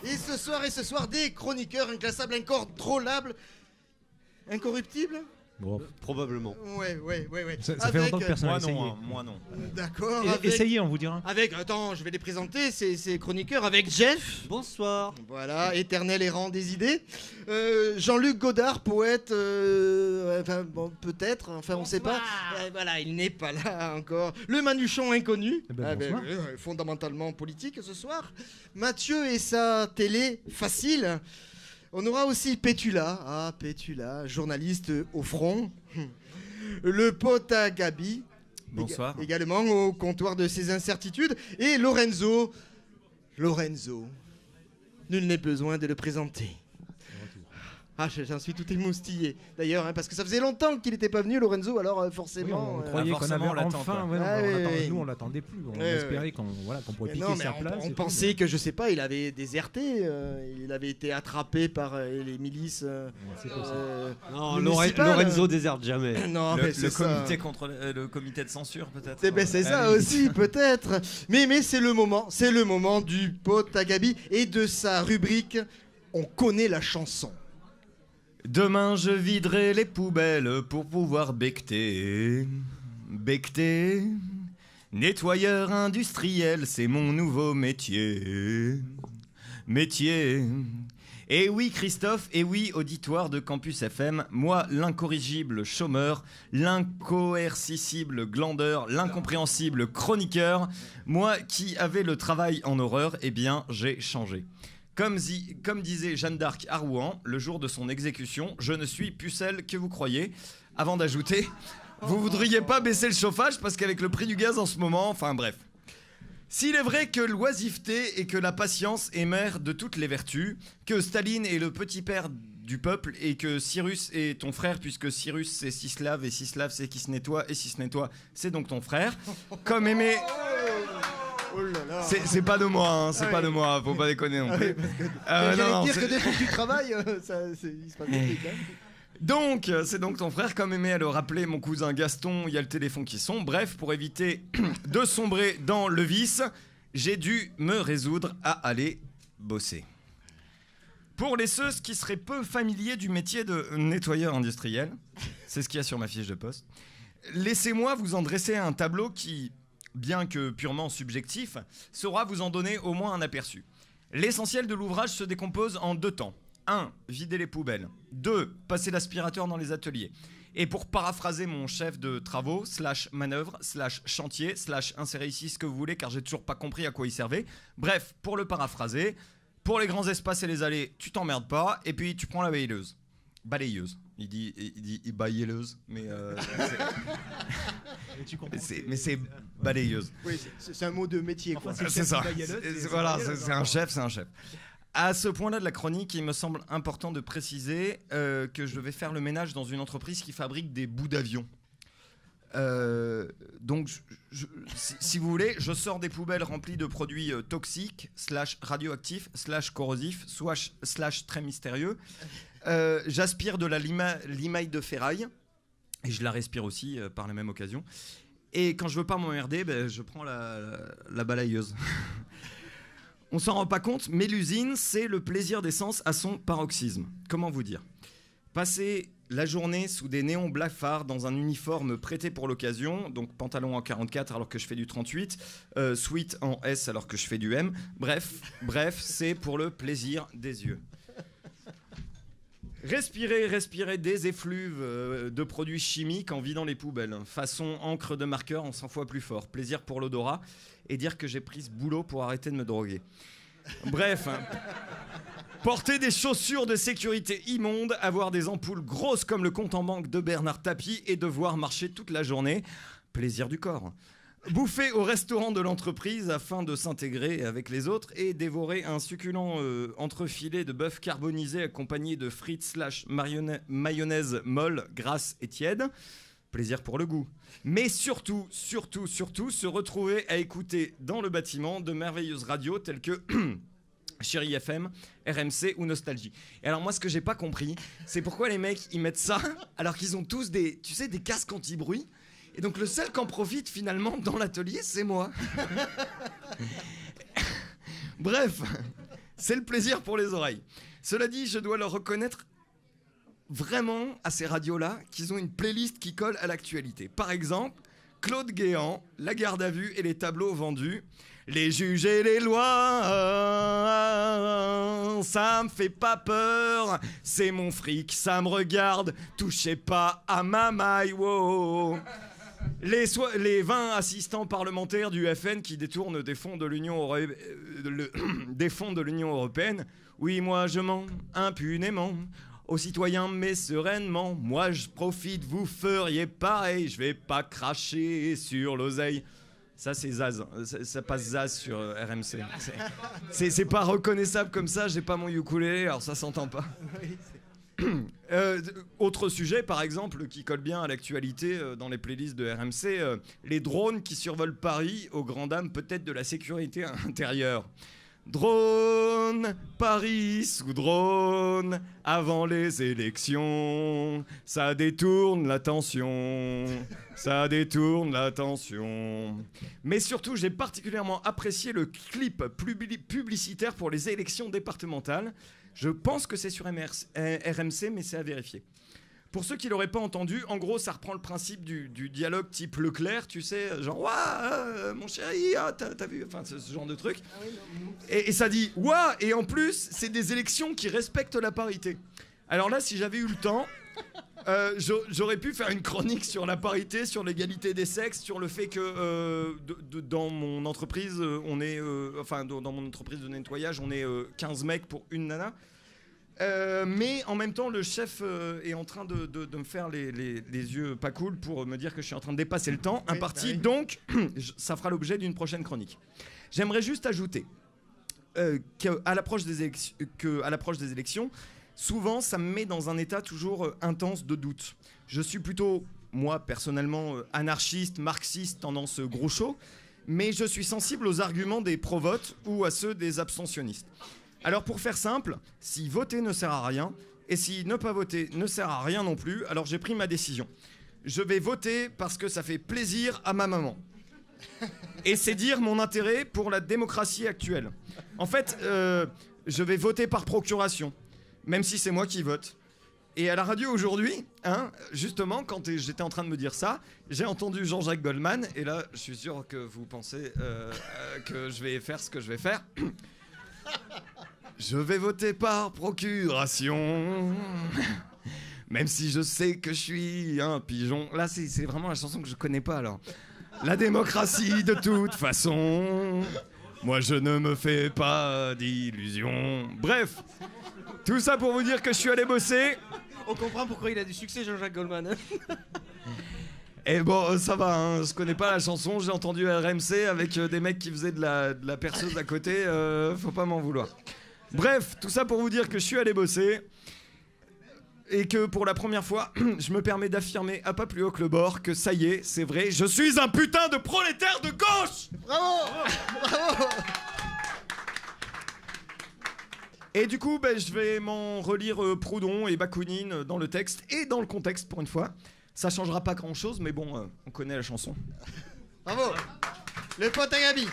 Et ce soir, des chroniqueurs inclassables, incontrôlables, incorruptibles. Bon. Probablement. Ouais. Ça fait longtemps que personne n'a essayé. Moi non. D'accord. Essayez, on vous dira. Attends, je vais les présenter, ces chroniqueurs, avec Jeff. Bonsoir. Voilà, éternel errant des idées. Jean-Luc Godard, poète, peut-être, on sait pas. Voilà, il n'est pas là encore. Le Manuchon inconnu, fondamentalement politique ce soir. Mathieu et sa télé facile. On aura aussi Pétula, journaliste au front. Le pote à Gabi. Bonsoir. Également au comptoir de ses incertitudes. Et Lorenzo. Nul n'est besoin de le présenter. Ah, j'en suis tout émoustillé. D'ailleurs, parce que ça faisait longtemps qu'il n'était pas venu, Lorenzo, alors forcément... on croyait qu'on avait enfin... Nous, on l'attendait plus. On espérait qu'on pourrait piquer sa place. On pensait que, je sais pas, il avait déserté. Il avait été attrapé par les milices... non, Lorenzo déserte jamais. Non, le comité de censure, peut-être. C'est ça aussi, peut-être. Mais c'est le moment du pote à Gabi et de sa rubrique « On connaît la chanson ». Demain je viderai les poubelles pour pouvoir becter. Nettoyeur industriel, c'est mon nouveau métier. Et oui Christophe, et oui auditoire de Campus FM, moi l'incorrigible chômeur, l'incoercissible glandeur, l'incompréhensible chroniqueur, moi qui avais le travail en horreur, eh bien j'ai changé. Comme disait Jeanne d'Arc à Rouen, le jour de son exécution, je ne suis plus celle que vous croyez. Avant d'ajouter, vous voudriez pas baisser le chauffage parce qu'avec le prix du gaz en ce moment, enfin bref. S'il est vrai que l'oisiveté et que la patience est mère de toutes les vertus, que Staline est le petit père du peuple et que Cyrus est ton frère puisque Cyrus c'est qui se lave et qui se lave c'est qui se nettoie et si se nettoie c'est donc ton frère, comme aimer... Oh là là. C'est pas de moi, pas de moi, faut pas déconner non plus. J'allais dire que dès que tu travailles, il se passe des trucs. Donc, c'est donc ton frère, comme aimait à le rappeler mon cousin Gaston, il y a le téléphone qui sonne. Bref, pour éviter de sombrer dans le vice, j'ai dû me résoudre à aller bosser. Pour ceux qui seraient peu familiers du métier de nettoyeur industriel, c'est ce qu'il y a sur ma fiche de poste, laissez-moi vous en dresser un tableau qui, bien que purement subjectif, saura vous en donner au moins un aperçu. L'essentiel de l'ouvrage se décompose en 2 temps. 1. Vider les poubelles. 2. Passer l'aspirateur dans les ateliers. Et pour paraphraser mon chef de travaux, /manœuvre, /chantier, insérer ici ce que vous voulez car j'ai toujours pas compris à quoi il servait. Bref, pour le paraphraser, pour les grands espaces et les allées, tu t'emmerdes pas et puis tu prends la balayeuse. Il dit balayeuse, mais mais c'est balayeuse. Oui, c'est un mot de métier, quoi. Enfin, c'est ça. C'est un chef. À ce point-là de la chronique, il me semble important de préciser que je vais faire le ménage dans une entreprise qui fabrique des bouts d'avion. Donc, si vous voulez, je sors des poubelles remplies de produits toxiques, /radioactifs, /corrosifs, / très mystérieux. J'aspire de la limaille de ferraille, et je la respire aussi par la même occasion. Et quand je veux pas m'emmerder, je prends la balayeuse. On s'en rend pas compte, mais l'usine, c'est le plaisir d'essence à son paroxysme. Comment vous dire ? Passer la journée sous des néons blafards dans un uniforme prêté pour l'occasion, donc pantalon en 44 alors que je fais du 38, sweat en S alors que je fais du M. Bref, c'est pour le plaisir des yeux. Respirer des effluves de produits chimiques en vidant les poubelles. Façon encre de marqueur en 100 fois plus fort. Plaisir pour l'odorat et dire que j'ai pris ce boulot pour arrêter de me droguer. Bref, porter des chaussures de sécurité immondes, avoir des ampoules grosses comme le compte en banque de Bernard Tapie et devoir marcher toute la journée. Plaisir du corps. Bouffer au restaurant de l'entreprise afin de s'intégrer avec les autres et dévorer un succulent entrefilet de bœuf carbonisé accompagné de frites /mayonnaise molle, grasse et tiède. Plaisir pour le goût. Mais surtout, se retrouver à écouter dans le bâtiment de merveilleuses radios telles que Chérie FM, RMC ou Nostalgie. Et alors moi, ce que j'ai pas compris, c'est pourquoi les mecs, ils mettent ça alors qu'ils ont tous des casques anti-bruit. Et donc le seul qu'en profite finalement dans l'atelier, c'est moi. Bref, C'est le plaisir pour les oreilles. Cela dit, je dois leur reconnaître vraiment à ces radios-là qu'ils ont une playlist qui colle à l'actualité. Par exemple, Claude Guéant, la garde à vue et les tableaux vendus. Les juges et les lois, ça me fait pas peur. C'est mon fric, ça me regarde. Touchez pas à ma maille, wow. Les 20 assistants parlementaires du FN qui détournent des fonds de l'Union européenne. Oui, moi je mens impunément aux citoyens, mais sereinement. Moi je profite, vous feriez pareil. Je vais pas cracher sur l'oseille. Ça c'est Zaz, ça passe Zaz sur RMC. C'est pas reconnaissable comme ça, j'ai pas mon ukulélé, alors ça s'entend pas. Autre sujet par exemple qui colle bien à l'actualité dans les playlists de RMC, les drones qui survolent Paris aux grandes dames peut-être de la sécurité intérieure. Drone, Paris sous drone, avant les élections, ça détourne l'attention, ça détourne l'attention. Mais surtout, j'ai particulièrement apprécié le clip publicitaire pour les élections départementales. Je pense que c'est sur RMC, mais c'est à vérifier. Pour ceux qui l'auraient pas entendu, en gros, ça reprend le principe du dialogue type Leclerc, tu sais, genre « Ouah, mon chéri, t'as vu ?» Enfin, ce genre de truc. Ah oui, et ça dit « Ouah !» Et en plus, c'est des élections qui respectent la parité. Alors là, si j'avais eu le temps, j'aurais pu faire une chronique sur la parité, sur l'égalité des sexes, sur le fait que dans mon entreprise, dans mon entreprise de nettoyage, on est 15 mecs pour une nana. Mais en même temps, le chef est en train de me faire les yeux pas cool pour me dire que je suis en train de dépasser le temps imparti. Oui. Donc, ça fera l'objet d'une prochaine chronique. J'aimerais juste ajouter qu'à l'approche des élections, souvent, ça me met dans un état toujours intense de doute. Je suis plutôt, moi, personnellement, anarchiste, marxiste, tendance gros chaud, mais je suis sensible aux arguments des pro-votes ou à ceux des abstentionnistes. Alors pour faire simple, si voter ne sert à rien, et si ne pas voter ne sert à rien non plus, alors j'ai pris ma décision. Je vais voter parce que ça fait plaisir à ma maman. Et c'est dire mon intérêt pour la démocratie actuelle. En fait, je vais voter par procuration, même si c'est moi qui vote. Et à la radio aujourd'hui, justement, quand j'étais en train de me dire ça, j'ai entendu Jean-Jacques Goldman, et là, je suis sûr que vous pensez que je vais faire ce que je vais faire. Je vais voter par procuration, même si je sais que je suis un pigeon. Là, c'est vraiment la chanson que je connais pas, alors. La démocratie, de toute façon, moi je ne me fais pas d'illusions. Bref, tout ça pour vous dire que je suis allé bosser. On comprend pourquoi il a du succès, Jean-Jacques Goldman. Et bon, ça va, je connais pas la chanson, j'ai entendu RMC avec des mecs qui faisaient de la perceuse à côté, faut pas m'en vouloir. Bref, tout ça pour vous dire que je suis allé bosser et que pour la première fois, je me permets d'affirmer à pas plus haut que le bord que ça y est, c'est vrai, je suis un putain de prolétaire de gauche. Bravo, bravo. Et du coup, je vais m'en relire Proudhon et Bakounine dans le texte et dans le contexte pour une fois. Ça changera pas grand chose, mais bon, on connaît la chanson. Bravo. Les potes à Gabi.